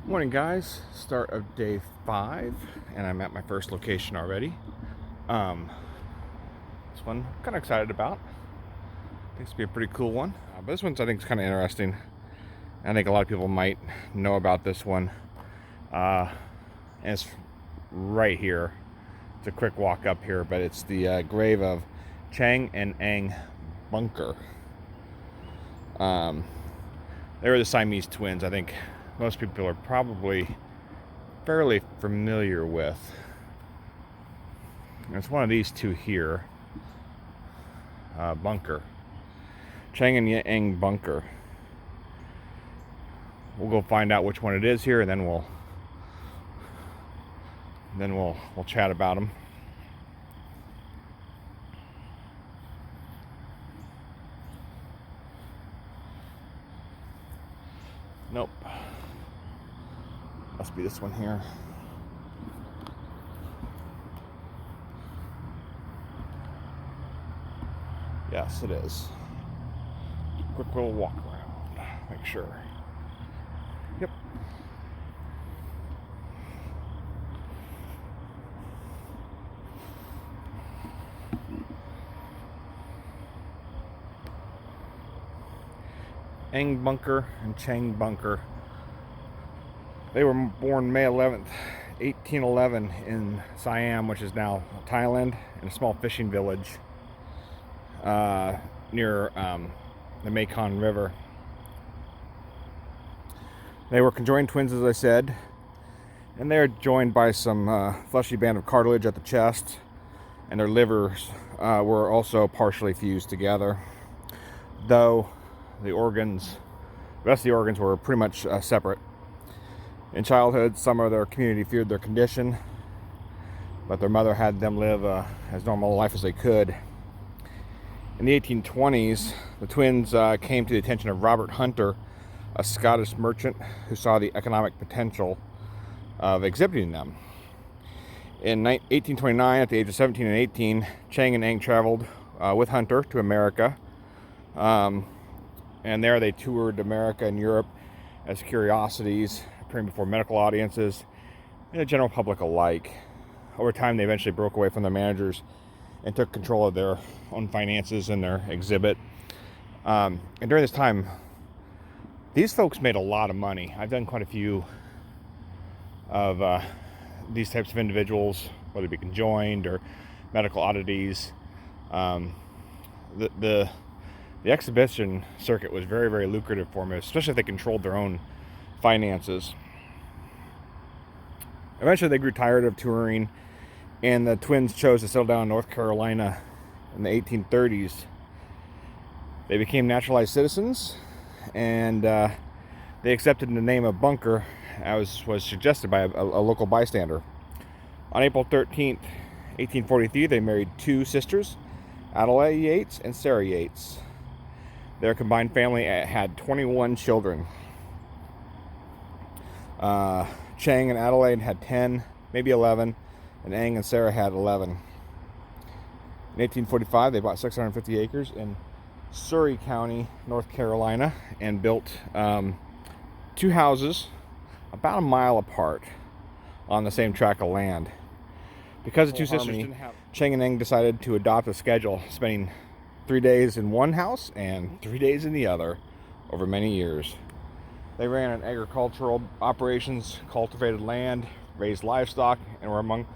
Morning guys, start of day 5 and I'm at my first location already. This one I'm kind of excited about. I think it's gonna be a pretty cool one, but this one's I think is kind of interesting. I think a lot of people might know about this one, and it's right here. It's a quick walk up here, but it's the grave of Chang and Eng Bunker. They were the Siamese twins. I think most people are probably fairly familiar with. It's one of these two here. Bunker. Chang and Eng Bunker. We'll go find out which one it is here, and then we'll chat about them. Nope. Must be this one here. Yes, it is. Quick little walk around. Make sure. Yep. Eng Bunker and Chang Bunker. They were born May 11th, 1811 in Siam, which is now Thailand, in a small fishing village near the Mekong River. They were conjoined twins, as I said, and they are joined by some fleshy band of cartilage at the chest, and their livers were also partially fused together, though the rest of the organs were pretty much separate. In childhood, some of their community feared their condition, but their mother had them live as normal a life as they could. In the 1820s, the twins came to the attention of Robert Hunter, a Scottish merchant who saw the economic potential of exhibiting them. In 1829, at the age of 17 and 18, Chang and Eng traveled with Hunter to America, and there they toured America and Europe as curiosities, appearing before medical audiences and the general public alike. Over time, they eventually broke away from their managers and took control of their own finances and their exhibit. And during this time, these folks made a lot of money. I've done quite a few of these types of individuals, whether it be conjoined or medical oddities. The exhibition circuit was very, very lucrative for them, especially if they controlled their own finances. Eventually, they grew tired of touring, and the twins chose to settle down in North Carolina in the 1830s. They became naturalized citizens, and they accepted the name of Bunker, as was suggested by a local bystander. On April 13th, 1843, they married two sisters, Adelaide Yates and Sarah Yates. Their combined family had 21 children. Chang and Adelaide had 10, maybe 11, and Eng and Sarah had 11. In 1845, they bought 650 acres in Surrey County, North Carolina, and built two houses about a mile apart on the same tract of land. Because the two sisters didn't have, Chang and Eng decided to adopt a schedule, spending 3 days in one house and 3 days in the other over many years. They ran an agricultural operations, cultivated land, raised livestock, and were among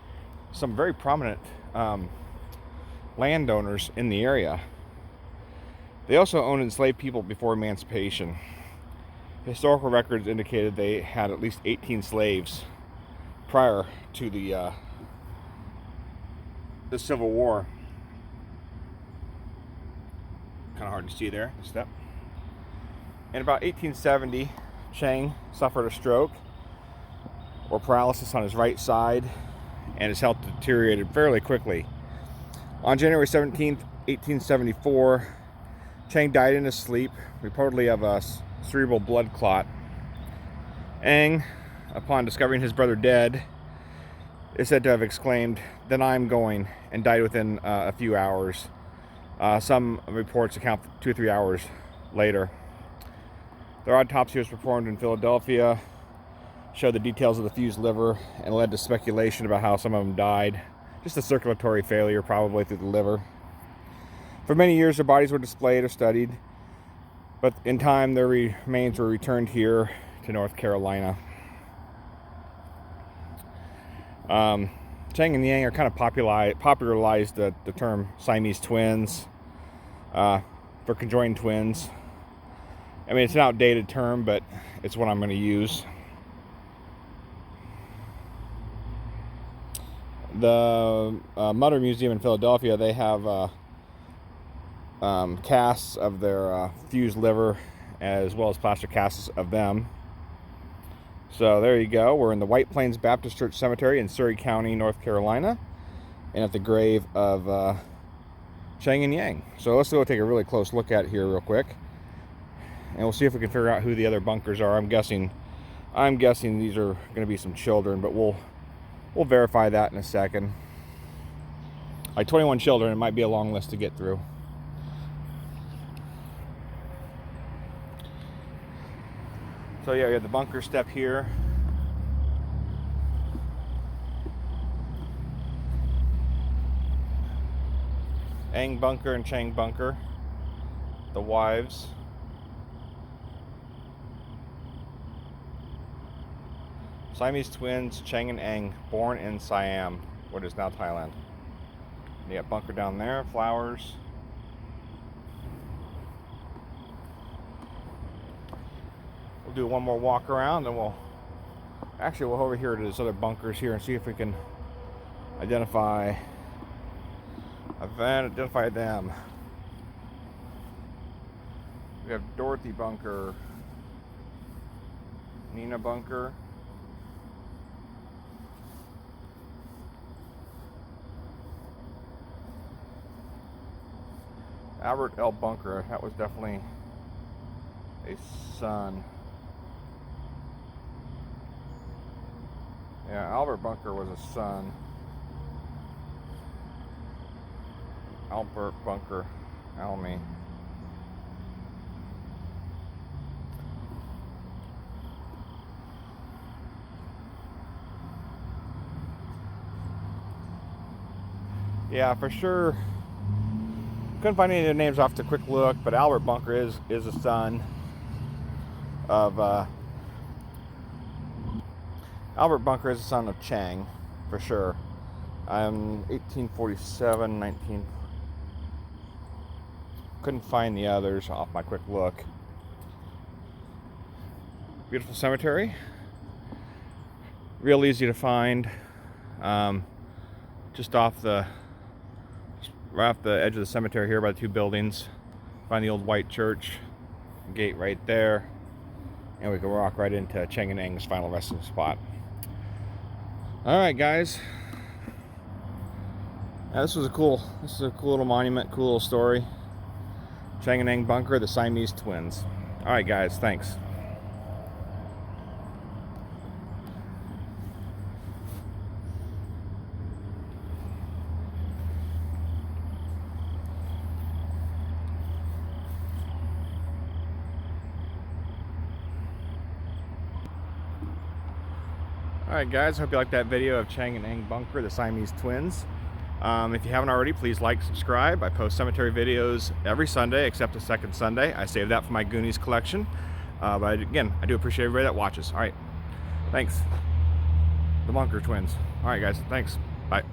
some very prominent landowners in the area. They also owned enslaved people before emancipation. Historical records indicated they had at least 18 slaves prior to the Civil War. Kind of hard to see there, the step. In about 1870, Chang suffered a stroke or paralysis on his right side, and his health deteriorated fairly quickly. On January 17th, 1874, Chang died in his sleep, reportedly of a cerebral blood clot. Eng, upon discovering his brother dead, is said to have exclaimed, "Then I'm going," and died within a few hours. Some reports account for 2 or 3 hours later. Their autopsy was performed in Philadelphia showed the details of the fused liver and led to speculation about how some of them died. Just a circulatory failure, probably through the liver. For many years, their bodies were displayed or studied, but in time, their remains were returned here to North Carolina. Chang and Eng are kind of popularized the term Siamese twins for conjoined twins. I mean, it's an outdated term, but it's what I'm going to use. The Mutter Museum in Philadelphia, they have casts of their fused liver, as well as plaster casts of them. So there you go. We're in the White Plains Baptist Church Cemetery in Surry County, North Carolina, and at the grave of Chang and Eng. So let's go take a really close look at it here real quick, and we'll see if we can figure out who the other bunkers are. I'm guessing these are going to be some children, but we'll verify that in a second. Like 21 children, it might be a long list to get through. So yeah, we have the bunker step here. Eng Bunker and Chang Bunker, the wives. Siamese twins, Chang and Eng, born in Siam, what is now Thailand. You got bunker down there, flowers. We'll do one more walk around, and we'll over here to these other bunkers here and see if we can identify them. We have Dorothy Bunker, Nina Bunker, Albert L. Bunker. That was definitely a son. Yeah, Albert Bunker was a son. Albert Bunker, Almy. Yeah, for sure. Couldn't find any of the names off the quick look, but Albert Bunker is a son of Albert Bunker is a son of Chang, for sure. 1847, 19. Couldn't find the others off my quick look. Beautiful cemetery. Real easy to find. Just right off the edge of the cemetery here by the two buildings. Find the old white church. Gate right there. And we can walk right into Chang and Eng's final resting spot. Alright guys. Yeah, this is a cool little monument, cool little story. Chang and Eng Bunker, the Siamese twins. Alright guys, thanks. Alright guys, hope you liked that video of Chang and Eng Bunker, the Siamese twins. If you haven't already, please like, subscribe. I post cemetery videos every Sunday except the second Sunday. I save that for my Goonies collection. But again, I do appreciate everybody that watches. Alright, thanks. The Bunker twins. Alright guys, thanks. Bye.